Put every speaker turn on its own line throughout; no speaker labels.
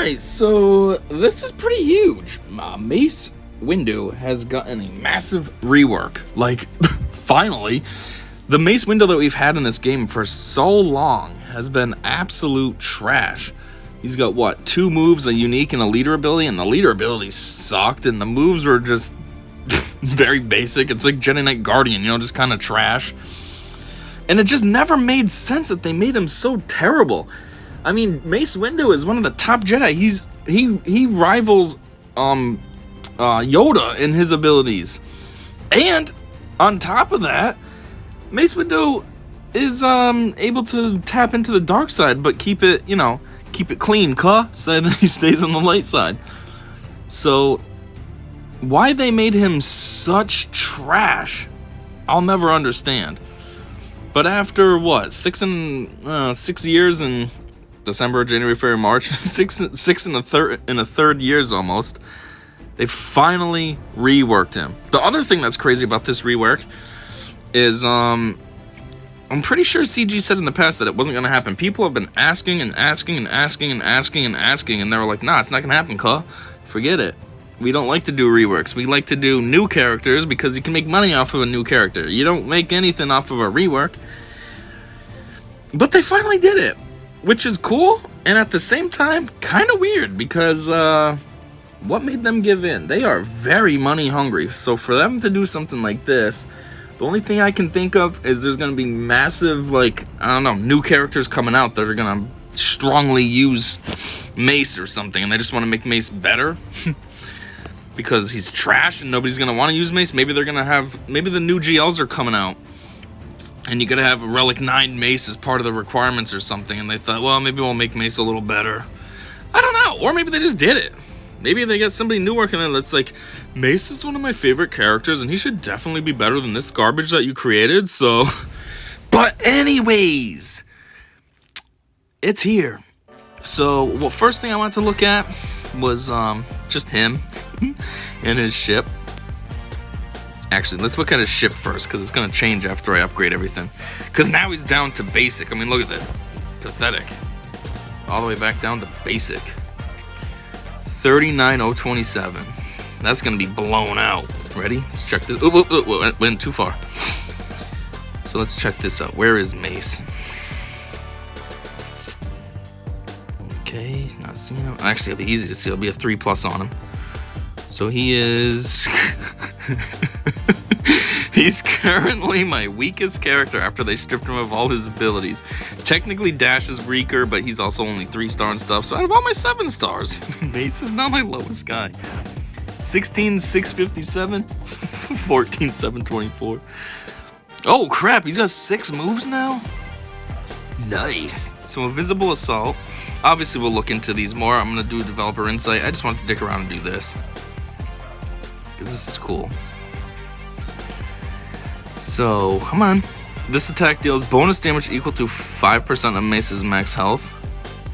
Alright, so this is pretty huge. Mace Windu has gotten a massive rework. Like, finally. The Mace Windu that we've had in this game for so long has been absolute trash. He's got, what, 2 moves, a unique and a leader ability, and the leader ability sucked, and the moves were just very basic. It's like Jedi Knight Guardian, you know, just kind of trash. And it just never made sense that they made him so terrible. I mean, Mace Windu is one of the top Jedi. He rivals Yoda in his abilities. And on top of that, Mace Windu is able to tap into the dark side, but keep it clean, so that he stays on the light side. So why they made him such trash, I'll never understand. But after what, 6 years in December, January, February, March, six in a third years almost, they finally reworked him. The other thing that's crazy about this rework is I'm pretty sure CG said in the past that it wasn't going to happen. People have been asking, and they were like, nah, it's not going to happen, forget it. We don't like to do reworks. We like to do new characters because you can make money off of a new character. You don't make anything off of a rework. But they finally did it, which is cool, and at the same time, kind of weird, because what made them give in? They are very money hungry, so for them to do something like this, the only thing I can think of is there's going to be massive, like, I don't know, new characters coming out that are going to strongly use Mace or something, and they just want to make Mace better. Because he's trash and nobody's going to want to use Mace. Maybe they're going to have, maybe the new GLs are coming out. And you got to have a Relic 9 Mace as part of the requirements or something. And they thought, well, maybe we'll make Mace a little better. I don't know. Or maybe they just did it. Maybe they got somebody new working on it that's like, Mace is one of my favorite characters and he should definitely be better than this garbage that you created. So, but anyways, it's here. So, well, first thing I wanted to look at was just him and his ship. Actually, let's look at his ship first, because it's going to change after I upgrade everything. Because now he's down to basic. I mean, look at that. Pathetic. All the way back down to basic. 39027. That's going to be blown out. Ready? Let's check this. Oh, went too far. So let's check this out. Where is Mace? Okay, not seeing him. Actually, it'll be easy to see. It'll be a 3+ on him. So he is... He's currently my weakest character after they stripped him of all his abilities. Technically, Dash is weaker, but he's also only 3-star and stuff. So out of all my 7 stars, Mace is not my lowest guy. 16,657. 14,724. Oh, crap. He's got 6 moves now? Nice. So Invisible Assault. Obviously, we'll look into these more. I'm going to do Developer Insight. I just wanted to dick around and do this, because this is cool. So, come on. This attack deals bonus damage equal to 5% of Mace's max health.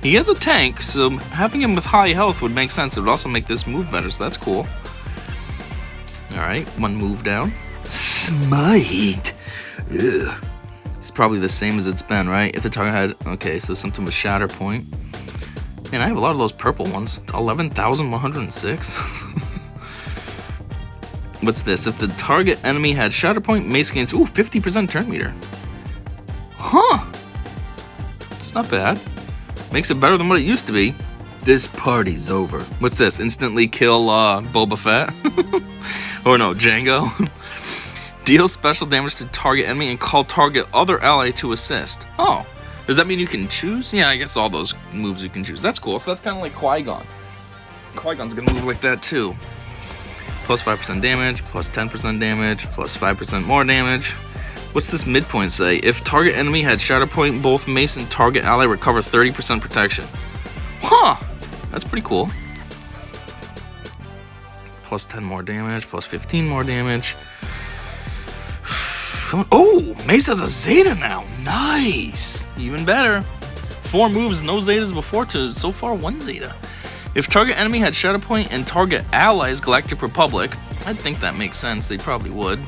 He has a tank, so having him with high health would make sense. It would also make this move better, so that's cool. Alright, 1 move down. Smite! Ugh. It's probably the same as it's been, right? If the target had... Okay, so something with Shatter Point. Man, I have a lot of those purple ones. 11,106? What's this? If the target enemy had Shatter Point, Mace gains... Ooh, 50% turn meter. Huh! It's not bad. Makes it better than what it used to be. This party's over. What's this? Instantly kill Boba Fett? Or no, Jango? Deal special damage to target enemy and call target other ally to assist. Oh. Does that mean you can choose? Yeah, I guess all those moves you can choose. That's cool. So that's kind of like Qui-Gon. Qui-Gon's gonna move like that too. Plus 5% damage, plus 10% damage, plus 5% more damage. What's this midpoint say? If target enemy had Shatter Point, both Mace and target ally recover 30% protection. Huh! That's pretty cool. Plus 10 more damage, plus 15 more damage. Oh, Mace has a Zeta now. Nice. Even better. 4 moves, no Zetas before to so far 1 Zeta. If target enemy had Shadow Point and target allies Galactic Republic, I'd think that makes sense. They probably would.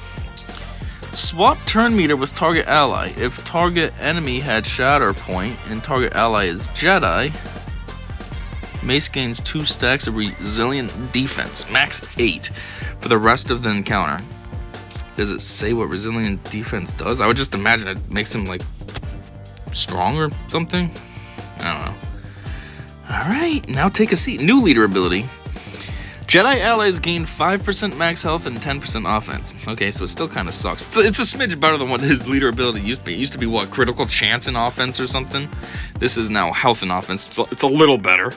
Swap turn meter with target ally. If target enemy had Shatter Point and target ally is Jedi, Mace gains 2 stacks of resilient defense, max 8, for the rest of the encounter. Does it say what resilient defense does? I would just imagine it makes him, like, strong or something. I don't know. Alright, now take a seat. New leader ability. Jedi allies gain 5% max health and 10% offense. Okay, so it still kind of sucks. It's a smidge better than what his leader ability used to be. It used to be, what, critical chance in offense or something? This is now health and offense. It's a little better.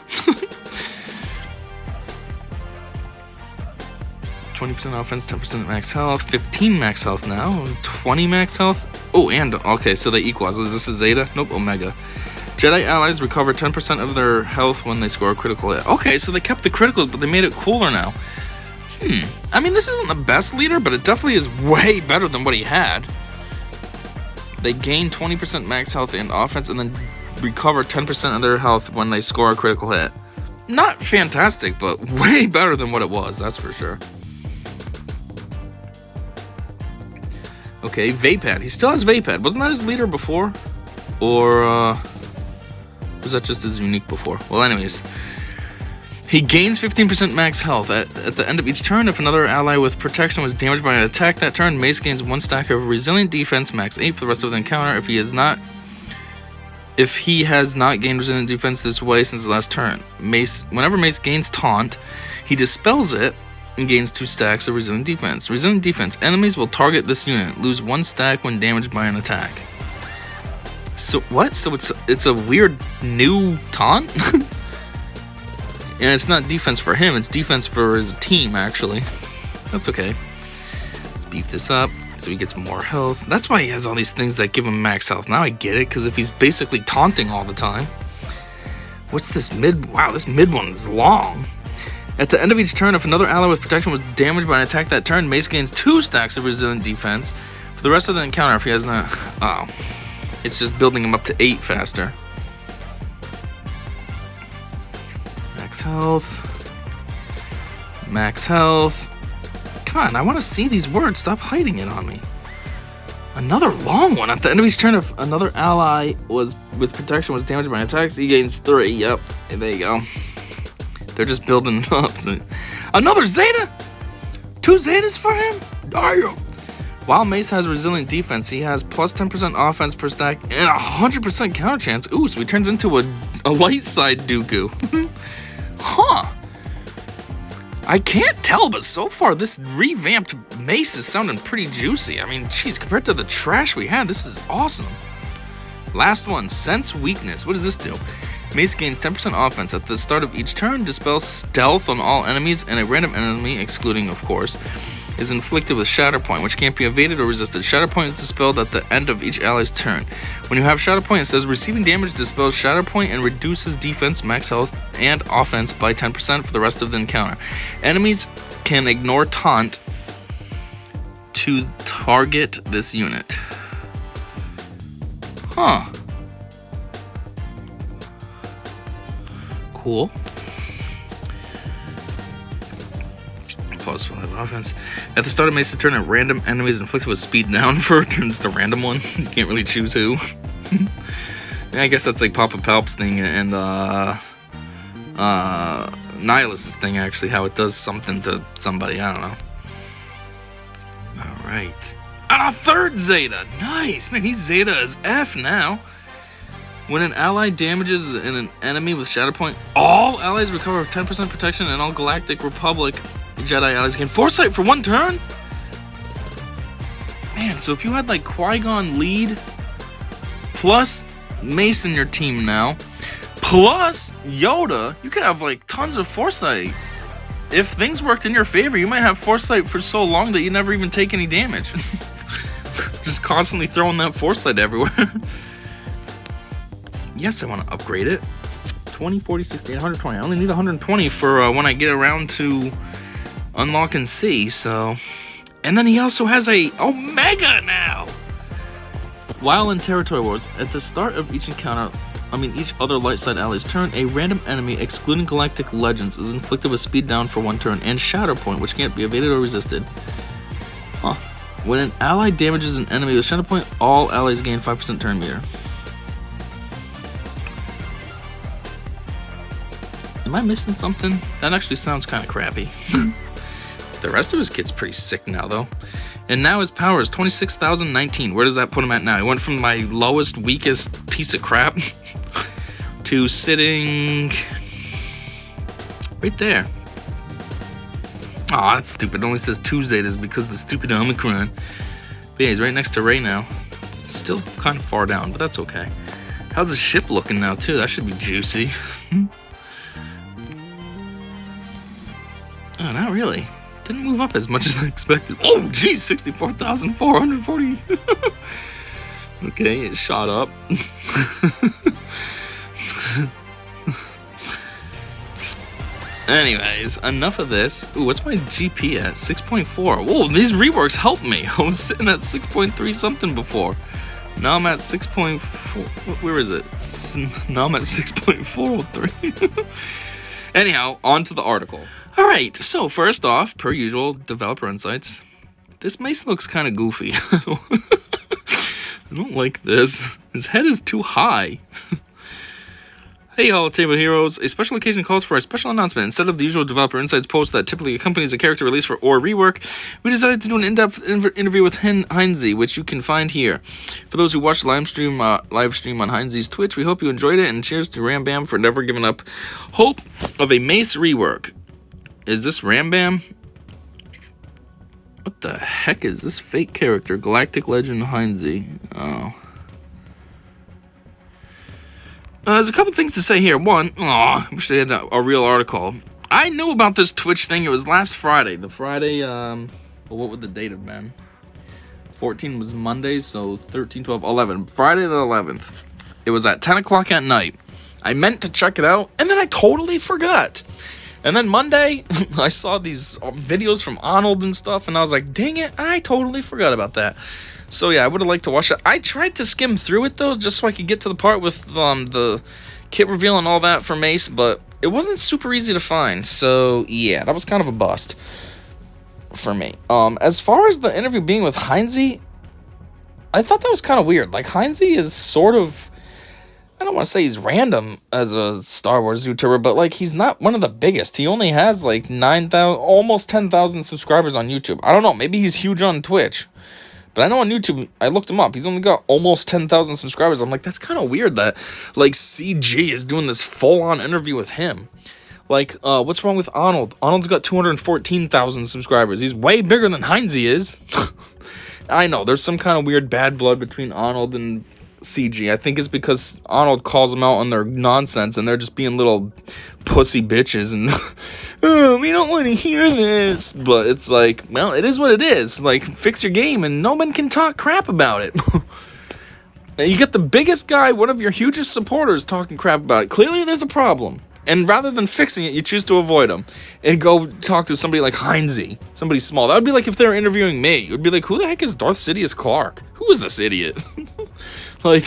20% offense, 10% max health, 15 max health now, 20 max health. Oh, and, okay, so they equalize. Is this a Zeta? Nope, Omega. Jedi allies recover 10% of their health when they score a critical hit. Okay, so they kept the criticals, but they made it cooler now. I mean, this isn't the best leader, but it definitely is way better than what he had. They gain 20% max health and offense, and then recover 10% of their health when they score a critical hit. Not fantastic, but way better than what it was, that's for sure. Okay, Vapad. He still has Vapad. Wasn't that his leader before? Or, was that just as unique before? Well, anyways. He gains 15% max health. At the end of each turn, if another ally with protection was damaged by an attack that turn, Mace gains 1 stack of resilient defense, max 8 for the rest of the encounter. If he has not gained resilient defense this way since the last turn. Whenever Mace gains taunt, he dispels it and gains 2 stacks of resilient defense. Resilient defense. Enemies will target this unit. Lose 1 stack when damaged by an attack. So what? So it's a weird new taunt? And it's not defense for him, it's defense for his team, actually. That's okay. Let's beef this up so he gets more health. That's why he has all these things that give him max health. Now I get it, because if he's basically taunting all the time. What's this mid? Wow, this mid one is long. At the end of each turn, if another ally with protection was damaged by an attack that turn, Mace gains 2 stacks of resilient defense. For the rest of the encounter, if he has not... Oh. It's just building him up to 8 faster. Max health. Max health. Come on, I want to see these words. Stop hiding it on me. Another long one. At the end of each turn, if another ally with protection was damaged by attacks, he gains 3. Yep. There you go. They're just building up. Another Zeta? 2 Zetas for him? Damn. While Mace has resilient defense, he has plus 10% offense per stack and 100% counter chance. Ooh, so he turns into a light side Dooku. Huh. I can't tell, but so far this revamped Mace is sounding pretty juicy. I mean, geez, compared to the trash we had, this is awesome. Last one, Sense Weakness. What does this do? Mace gains 10% offense. At the start of each turn, dispels stealth on all enemies, and a random enemy, excluding, of course, is inflicted with Shatter Point, which can't be evaded or resisted. Shatter Point is dispelled at the end of each ally's turn. When you have Shatter Point, it says receiving damage dispels Shatter Point and reduces defense, max health, and offense by 10% for the rest of the encounter. Enemies can ignore taunt to target this unit. Huh. Cool. Pause for live offense. At the start of Mace's turn, a random enemy is inflicted with speed down for turns the random one. You can't really choose who. Yeah, I guess that's like Papa Palp's thing and Nihilus's thing, actually, how it does something to somebody. I don't know. Alright. And a 3rd Zeta! Nice! Man, he's Zeta as F now. When an ally damages an enemy with Shatter Point, all allies recover 10% protection, and all Galactic Republic Jedi allies gain Foresight for 1 turn? Man, so if you had like Qui-Gon lead, plus Mace in your team now, plus Yoda, you could have like tons of Foresight. If things worked in your favor, you might have Foresight for so long that you never even take any damage. Just constantly throwing that Foresight everywhere. Yes, I want to upgrade it. 20, 40, 60, 120. I only need 120 for when I get around to unlock and see, so... And then he also has a Omega now! While in Territory Wars, at the start of each encounter, each other light side ally's turn, a random enemy, excluding Galactic Legends, is inflicted with speed down for 1 turn, and Shatter Point, which can't be evaded or resisted. Huh. When an ally damages an enemy with Shatter Point, all allies gain 5% turn meter. Am I missing something? That actually sounds kind of crappy. The rest of his kit's pretty sick now, though. And now his power is 26,019. Where does that put him at now? He went from my lowest, weakest piece of crap to sitting right there. Aw, that's stupid. It only says 2 Zetas because of the stupid Omicron. But yeah, he's right next to Ray now. Still kind of far down, but that's okay. How's his ship looking now, too? That should be juicy. Oh, not really. Didn't move up as much as I expected. Oh, geez, 64,440. Okay, it shot up. Anyways, enough of this. Ooh, what's my GP at? 6.4. Whoa, these reworks helped me. I was sitting at 6.3 something before. Now I'm at 6.4. Where is it? Now I'm at 6.403. Anyhow, on to the article. Alright, so first off, per usual, developer insights. This mace looks kind of goofy. I don't like this. His head is too high. Hey all Table Heroes, a special occasion calls for a special announcement. Instead of the usual developer insights post that typically accompanies a character release for or rework, we decided to do an in-depth interview with Heinze, which you can find here. For those who watched the live stream on Heinze's Twitch, we hope you enjoyed it, and cheers to Rambam for never giving up hope of a Mace rework. Is this Rambam? What the heck is this fake character? Galactic Legend Heinze. Oh. There's a couple things to say here. One, I wish they had a real article. I knew about this Twitch thing. It was last Friday. The Friday, well, what would the date have been? 14 was Monday, so 13, 12, 11. Friday the 11th. It was at 10 o'clock at night. I meant to check it out, and then I totally forgot. And then Monday, I saw these videos from Arnold and stuff, and I was like, dang it, I totally forgot about that. So yeah, I would have liked to watch it. I tried to skim through it, though, just so I could get to the part with the kit reveal and all that for Mace, but it wasn't super easy to find. So yeah, that was kind of a bust for me. As far as the interview being with Heinze, I thought that was kind of weird. Like, Heinze is sort of, I don't want to say he's random as a Star Wars YouTuber, but like, he's not one of the biggest. He only has like 9,000, almost 10,000 subscribers on YouTube. I don't know, maybe he's huge on Twitch. But I know on YouTube, I looked him up, he's only got almost 10,000 subscribers. I'm like, that's kind of weird that, like, CG is doing this full-on interview with him. Like, what's wrong with Arnold? Arnold's got 214,000 subscribers. He's way bigger than Heinze is. I know, there's some kind of weird bad blood between Arnold and CG. I think it's because Arnold calls them out on their nonsense, and they're just being little pussy bitches, and oh, we don't want to hear this. But it's like, well, it is what it is. Like, fix your game, and no one can talk crap about it. And you get the biggest guy, one of your hugest supporters, talking crap about it. Clearly, there's a problem. And rather than fixing it, you choose to avoid them and go talk to somebody like Heinze, somebody small. That would be like if they were interviewing me. It would be like, who the heck is Darth Sidious Clark? Who is this idiot? Like,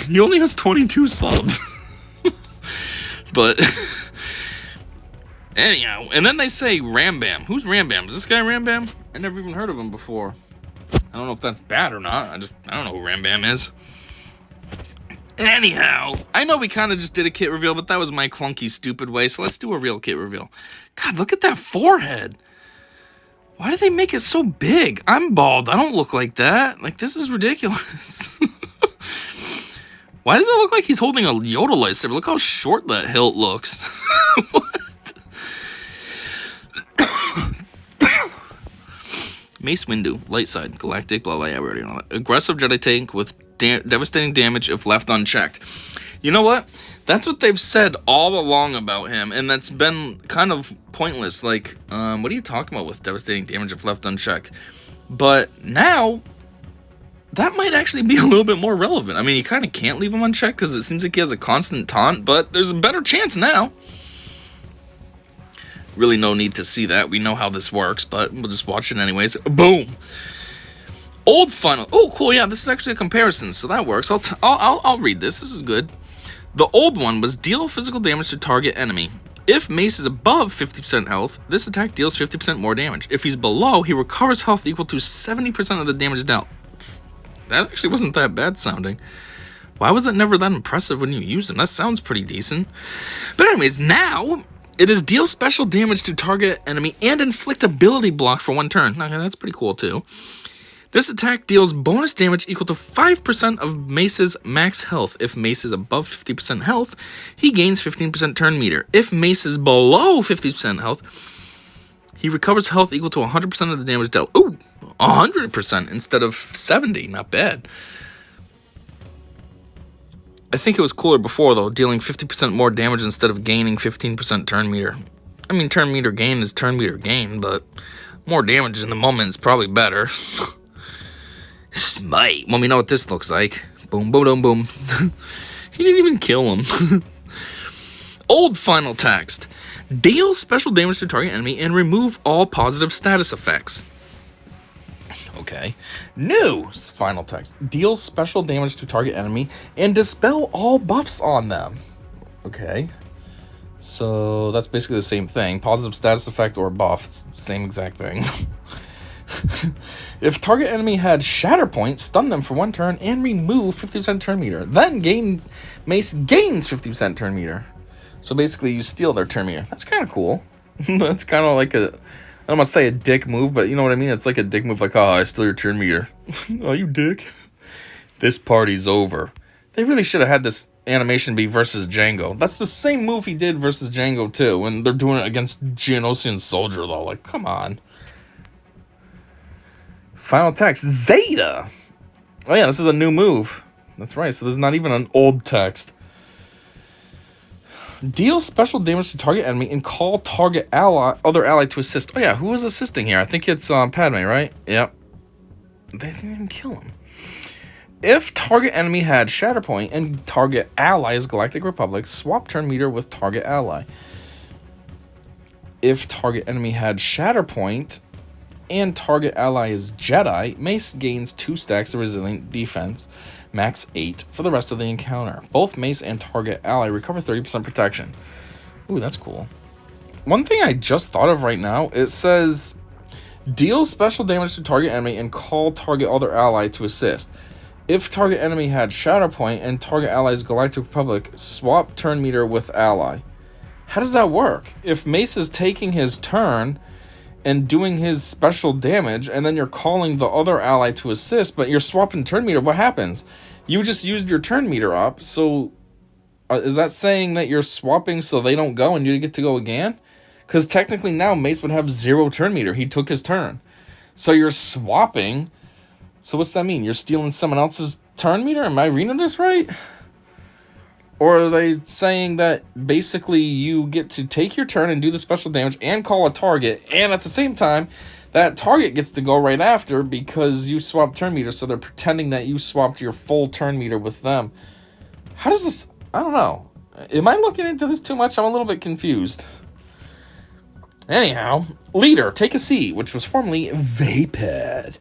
he only has 22 subs. But, anyhow, and then they say Rambam. Who's Rambam? Is this guy Rambam? I never even heard of him before. I don't know if that's bad or not. I don't know who Rambam is. Anyhow, I know we kind of just did a kit reveal, but that was my clunky, stupid way, so let's do a real kit reveal. God, look at that forehead. Why did they make it so big? I'm bald. I don't look like that. Like, this is ridiculous. Why does it look like he's holding a Yoda lightsaber? Look how short that hilt looks. What? Mace Windu, light side, galactic, blah, blah, yeah, we already know that. Aggressive Jedi tank with devastating damage if left unchecked. You know what? That's what they've said all along about him, and that's been kind of pointless. Like, what are you talking about with devastating damage if left unchecked? But now, that might actually be a little bit more relevant. I mean, you kind of can't leave him unchecked because it seems like he has a constant taunt, but there's a better chance now. Really no need to see that. We know how this works, but we'll just watch it anyways. Boom! Old funnel. Oh, cool. Yeah, this is actually a comparison, so that works. I'll read this. This is good. The old one was deal physical damage to target enemy. If Mace is above 50% health, this attack deals 50% more damage. If he's below, he recovers health equal to 70% of the damage dealt. That actually wasn't that bad sounding. Why was it never that impressive when you used it? That sounds pretty decent. But anyways, now it is deal special damage to target enemy and inflict ability block for 1 turn. Okay, that's pretty cool too. This attack deals bonus damage equal to 5% of Mace's max health. If Mace is above 50% health, he gains 15% turn meter. If Mace is below 50% health, he recovers health equal to 100% of the damage dealt. Ooh, 100% instead of 70. Not bad. I think it was cooler before, though, dealing 50% more damage instead of gaining 15% turn meter. I mean, turn meter gain is turn meter gain, but more damage in the moment is probably better. Smite. Let me know what this looks like. Boom, boom, boom, boom. He didn't even kill him. Old final text. Deal special damage to target enemy and remove all positive status effects. Okay. New final text. Deal special damage to target enemy and dispel all buffs on them. Okay. So that's basically the same thing. Positive status effect or buff. It's the same exact thing. If target enemy had Shatter Point, stun them for 1 turn and remove 50% turn meter. Then Mace gains 50% turn meter. So basically you steal their turn meter. That's kind of cool. That's kind of like I don't want to say a dick move, but you know what I mean? It's like a dick move, like, oh, I steal your turn meter. Oh, you dick. This party's over. They really should have had this animation be versus Django. That's the same move he did versus Django too, when they're doing it against Geonosian Soldier though. Like, come on. Final text, Zeta. Oh yeah, this is a new move. That's right, so this is not even an old text. Deal special damage to target enemy and call target other ally to assist. Oh yeah, who was assisting here? I think it's Padme, right? Yep. They didn't even kill him. If target enemy had Shatterpoint and target ally is Galactic Republic, swap turn meter with target ally. If target enemy had Shatterpoint and target ally is Jedi, Mace gains 2 stacks of resilient defense, max 8 for the rest of the encounter. Both Mace and target ally recover 30% protection. Ooh, that's cool. One thing I just thought of right now, it says deal special damage to target enemy and call target other ally to assist. If target enemy had Shatterpoint and target ally's Galactic Republic, swap turn meter with ally. How does that work? If Mace is taking his turn and doing his special damage, and then you're calling the other ally to assist, but you're swapping turn meter, what happens? You just used your turn meter up, so is that saying that you're swapping so they don't go and you get to go again? Because technically now Mace would have 0 turn meter. He took his turn. So you're swapping. So what's that mean? You're stealing someone else's turn meter? Am I reading this right? Or are they saying that basically you get to take your turn and do the special damage and call a target, and at the same time, that target gets to go right after because you swapped turn meter, so they're pretending that you swapped your full turn meter with them. How does this... I don't know. Am I looking into this too much? I'm a little bit confused. Anyhow, Leader, take a seat, which was formerly Vapid.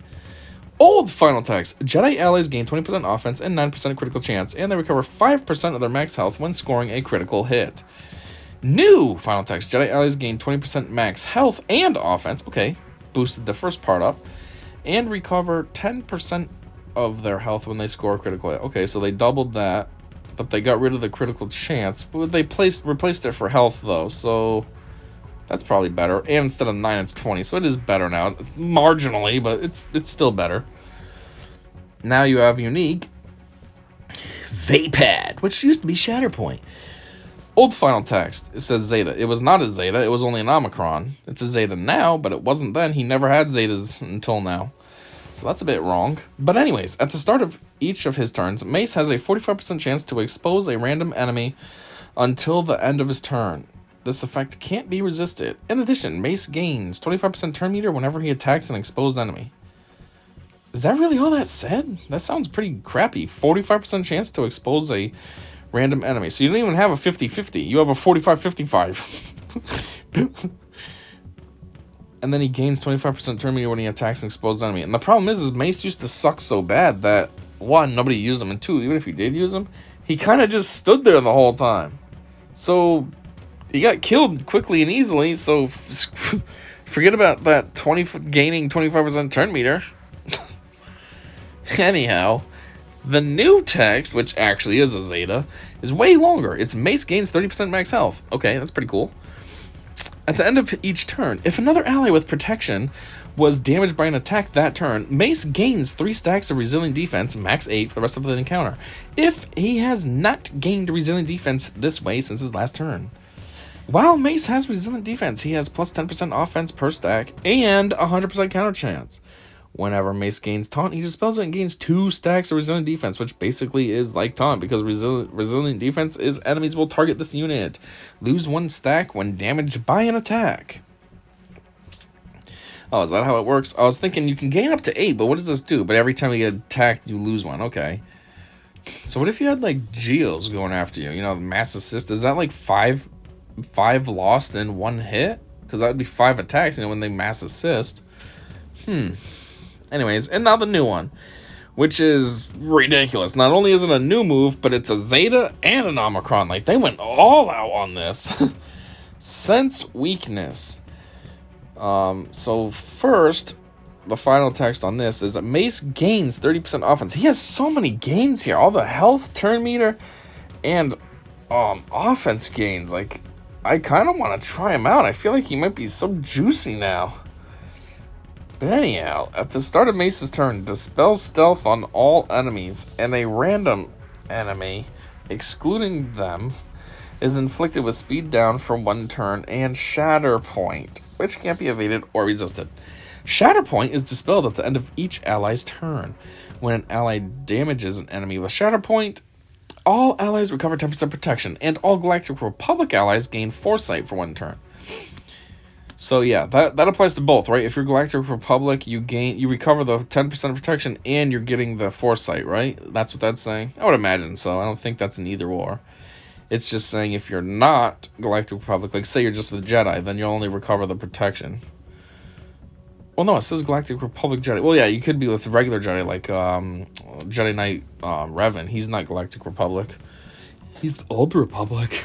Old final text. Jedi allies gain 20% offense and 9% critical chance, and they recover 5% of their max health when scoring a critical hit. New final text. Jedi allies gain 20% max health and offense. Okay, boosted the first part up. And recover 10% of their health when they score a critical hit. Okay, so they doubled that, but they got rid of the critical chance. But they replaced it for health, though, so... that's probably better. And instead of 9, it's 20. So it is better now. It's marginally, but it's still better. Now you have unique Vapad, which used to be Shatterpoint. Old final text. It says Zeta. It was not a Zeta. It was only an Omicron. It's a Zeta now, but it wasn't then. He never had Zetas until now. So that's a bit wrong. But anyways, at the start of each of his turns, Mace has a 45% chance to expose a random enemy until the end of his turn. This effect can't be resisted. In addition, Mace gains 25% turn meter whenever he attacks an exposed enemy. Is that really all that said? That sounds pretty crappy. 45% chance to expose a random enemy. So you don't even have a 50-50. You have a 45-55. And then he gains 25% turn meter when he attacks an exposed enemy. And the problem is Mace used to suck so bad that, 1, nobody used him, and 2, even if he did use him, he kind of just stood there the whole time. So... he got killed quickly and easily, so forget about that gaining 25% turn meter. Anyhow, The new text, which actually is a Zeta, is way longer. It's Mace gains 30% max health. Okay, that's pretty cool. At the end of each turn, if another ally with protection was damaged by an attack that turn, Mace gains 3 stacks of resilient defense, max 8 for the rest of the encounter, if he has not gained resilient defense this way since his last turn. While Mace has resilient defense, he has plus 10% offense per stack and 100% counter chance. Whenever Mace gains taunt, he dispels it and gains 2 stacks of resilient defense, which basically is like taunt, because resilient defense is enemies will target this unit. Lose 1 stack when damaged by an attack. Oh, is that how it works? I was thinking you can gain up to 8, but what does this do? But every time you get attacked, you lose 1. Okay. So what if you had like Geos going after you? You know, mass assist. Is that like 5 lost in 1 hit? Because that would be 5 attacks, you know, when they mass assist. Anyways, and now the new one, which is ridiculous. Not only is it a new move, but it's a Zeta and an Omicron. Like, they went all out on this. Sense weakness. So first, the final text on this is that Mace gains 30% offense. He has so many gains here. All the health, turn meter, and offense gains. Like, I kind of want to try him out. I feel like he might be so juicy now. But anyhow, at the start of Mace's turn, dispel stealth on all enemies, and a random enemy, excluding them, is inflicted with speed down for 1 turn and shatter point, which can't be evaded or resisted. Shatter point is dispelled at the end of each ally's turn. When an ally damages an enemy with shatter point, all allies recover 10% protection, and all Galactic Republic allies gain foresight for 1 turn. So yeah, that applies to both, right? If you're Galactic Republic, you recover the 10% of protection, and you're getting the foresight, right? That's what that's saying. I would imagine so. I don't think that's an either or. It's just saying if you're not Galactic Republic, like say you're just with Jedi, then you'll only recover the protection. Well, no, it says Galactic Republic Jedi. Well, yeah, you could be with regular Jedi, like Jedi Knight Revan. He's not Galactic Republic. He's the Old Republic.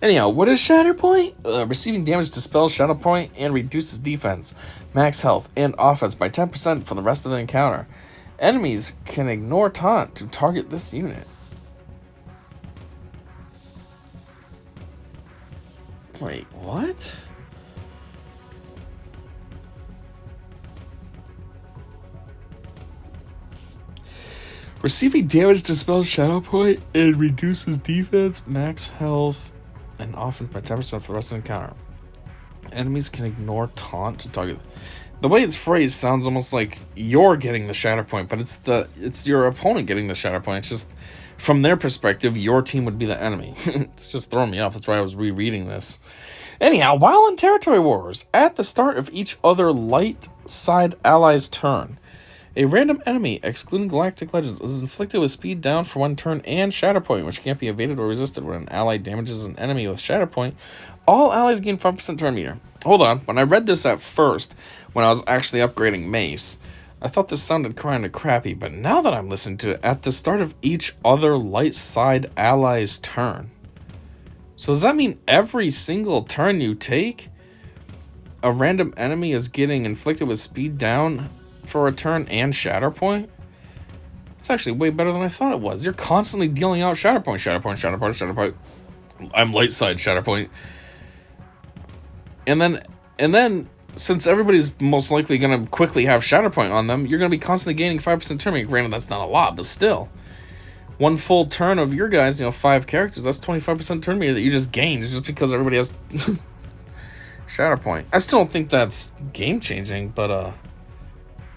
Anyhow, what is Shatter Point? Receiving damage dispels Shadow Point and reduces defense, max health, and offense by 10% for the rest of the encounter. Enemies can ignore taunt to target this unit. Wait, what? Receiving damage dispels Shadow Point and reduces defense, max health, and offense by 10% for the rest of the encounter. Enemies can ignore taunt to target. The way it's phrased sounds almost like you're getting the shatter point, but it's your opponent getting the shatter point. It's just from their perspective, your team would be the enemy. It's just throwing me off. That's why I was rereading this. Anyhow, while in territory wars, at the start of each other light side ally's turn, a random enemy, excluding Galactic Legends, is inflicted with speed down for 1 turn and Shatter Point, which can't be evaded or resisted. When an ally damages an enemy with Shatter Point, all allies gain 5% turn meter. Hold on, when I read this at first, when I was actually upgrading Mace, I thought this sounded kind of crappy, but now that I'm listening to it, at the start of each other light side ally's turn. So does that mean every single turn you take, a random enemy is getting inflicted with speed down for a turn and Shatter Point? It's actually way better than I thought it was. You're constantly dealing out Shatter Point, Shatter Point, Shatter Point, Shatter Point. I'm light side Shatter Point. And then since everybody's most likely going to quickly have Shatter Point on them, you're going to be constantly gaining 5% turn meter. Granted, that's not a lot, but still. 1 full turn of your guys, 5 characters, that's 25% turn meter that you just gained just because everybody has Shatter Point. I still don't think that's game changing, but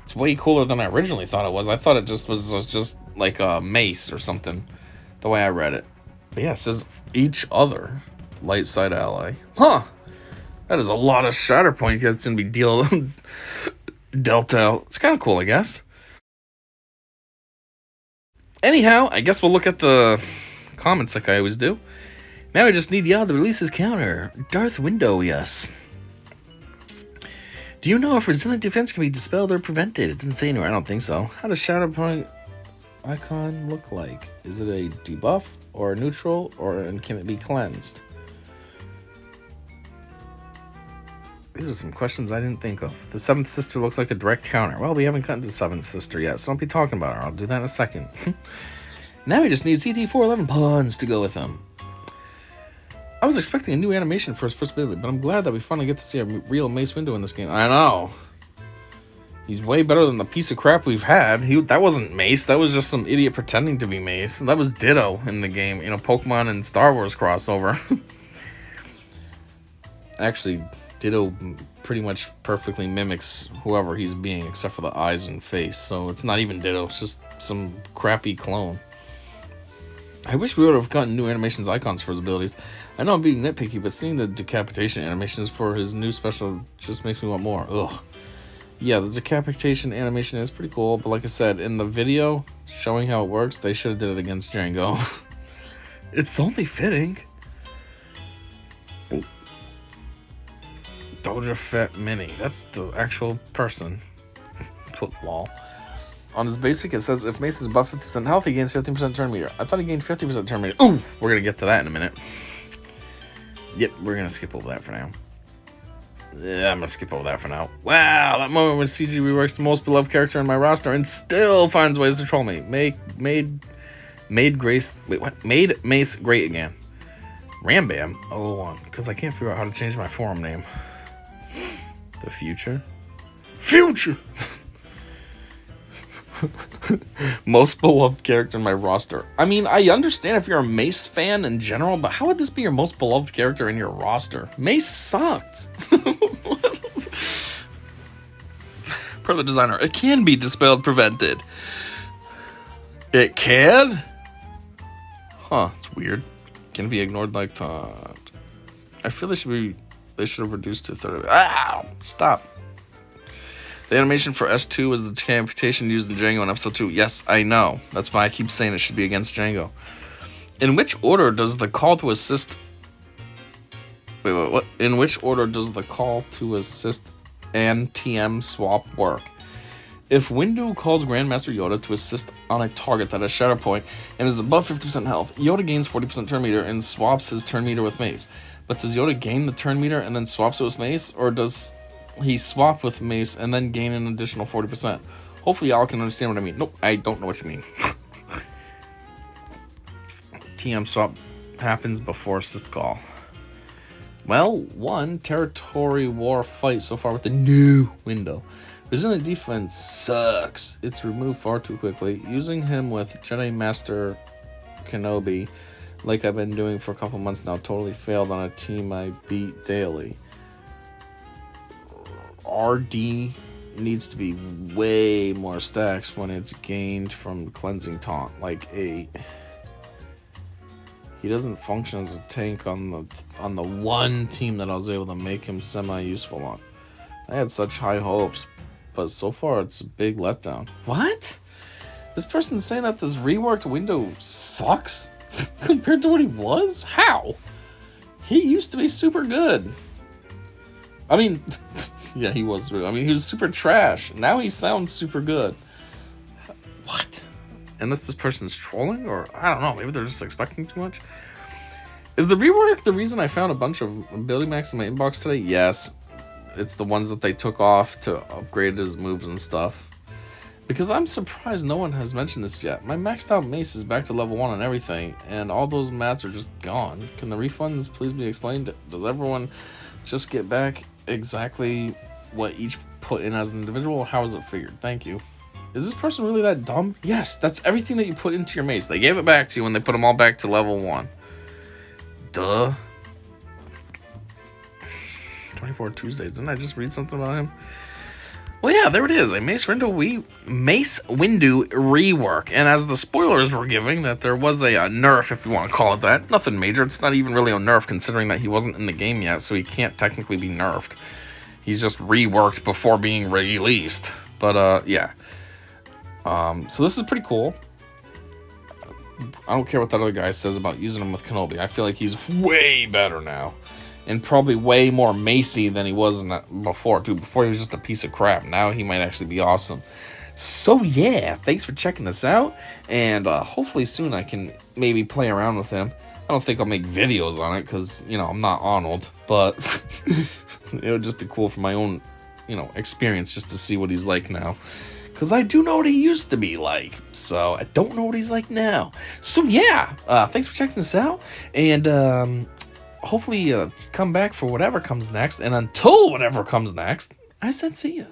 it's way cooler than I originally thought it was. I thought it just was just like a mace or something, the way I read it. But yeah, it says each other light side ally. Huh. That is a lot of Shatter Point that's going to be dealt out. It's kind of cool, I guess. Anyhow, I guess we'll look at the comments like I always do. Now I just need y'all to release his counter. Darth Windu, yes. Do you know if resilient defense can be dispelled or prevented? It doesn't say anywhere. I don't think so. How does Shadow Point icon look like? Is it a debuff or a neutral, and can it be cleansed? These are some questions I didn't think of. The seventh sister looks like a direct counter. Well, we haven't gotten to the seventh sister yet, so don't be talking about her. I'll do that in a second. Now we just need CT411 puns to go with them. I was expecting a new animation for his first ability, but I'm glad that we finally get to see a real Mace Windu in this game. I know. He's way better than the piece of crap we've had. That wasn't Mace. That was just some idiot pretending to be Mace. That was Ditto in the game, in a Pokemon and Star Wars crossover. Actually, Ditto pretty much perfectly mimics whoever he's being, except for the eyes and face. So it's not even Ditto. It's just some crappy clone. I wish we would have gotten new animations icons for his abilities. I know I'm being nitpicky, but seeing the decapitation animations for his new special just makes me want more. Ugh. Yeah, the decapitation animation is pretty cool, but like I said, in the video showing how it works, they should have did it against Django. It's only fitting. Doja Fett Mini. That's the actual person. Put lol. On his basic, it says if Mace is buff 50% health, he gains 15% turn meter. I thought he gained 50% turn meter. Ooh! We're going to get to that in a minute. Yep, we're going to skip over that for now. Yeah, I'm going to skip over that for now. Wow, that moment when CG reworks the most beloved character in my roster and still finds ways to troll me. Made Mace great again. Rambam? Oh, because I can't figure out how to change my forum name. The future? Future! Most beloved character in my roster. I mean, I understand if you're a Mace fan in general, but how would this be your most beloved character in your roster? Mace sucked. Per the designer, it can be dispelled, prevented. It can? Huh, it's weird. Can be ignored like that. I feel they should have reduced to 30. Ow! Stop. The animation for S2 was the decapitation used in Django in episode 2. Yes, I know. That's why I keep saying it should be against Django. In which order does the call to assist... Wait, what? In which order does the call to assist and TM swap work? If Windu calls Grand Master Yoda to assist on a target that has Shadow Point and is above 50% health, Yoda gains 40% turn meter and swaps his turn meter with Mace. But does Yoda gain the turn meter and then swaps it with Mace? Or does he swap with Mace and then gain an additional 40%? Hopefully y'all can understand what I mean. Nope, I don't know what you mean. TM swap happens before assist call. Well, 1 territory war fight so far with the new window. Resilient defense sucks. It's removed far too quickly. Using him with Jedi Master Kenobi, like I've been doing for a couple months now, totally failed on a team I beat daily. RD needs to be way more stacks when it's gained from cleansing taunt, like 8. He doesn't function as a tank on the one team that I was able to make him semi-useful on. I had such high hopes, but so far it's a big letdown. What? This person's saying that this reworked Windu sucks compared to what he was? How? He used to be super good. I mean, yeah, he was. I mean, he was super trash. Now he sounds super good. What? Unless this person's trolling, or I don't know, maybe they're just expecting too much. Is the rework the reason I found a bunch of ability max in my inbox today? Yes. It's the ones that they took off to upgrade his moves and stuff. Because I'm surprised no one has mentioned this yet. My maxed out Mace is back to level 1 and everything, and all those mats are just gone. Can the refunds please be explained? Does everyone just get back exactly what each put in as an individual? How is it figured? Thank you. Is this person really that dumb? Yes, that's everything that you put into your Mace. They gave it back to you when they put them all back to level 1. Duh. 24 Tuesdays. Didn't I just read something about him? Well, yeah, there it is. A Mace Windu rework. And as the spoilers were giving, that there was a nerf, if you want to call it that. Nothing major. It's not even really a nerf, considering that he wasn't in the game yet, so he can't technically be nerfed. He's just reworked before being released. But, yeah. So this is pretty cool. I don't care what that other guy says about using him with Kenobi. I feel like he's way better now. And probably way more Macy than he was before, too. Before he was just a piece of crap. Now he might actually be awesome. So, yeah. Thanks for checking this out. And hopefully soon I can maybe play around with him. I don't think I'll make videos on it because, you know, I'm not Arnold. But It would just be cool for my own, experience just to see what he's like now. Because I do know what he used to be like. So I don't know what he's like now. So yeah, thanks for checking this out. And hopefully come back for whatever comes next. And until whatever comes next, I said see ya.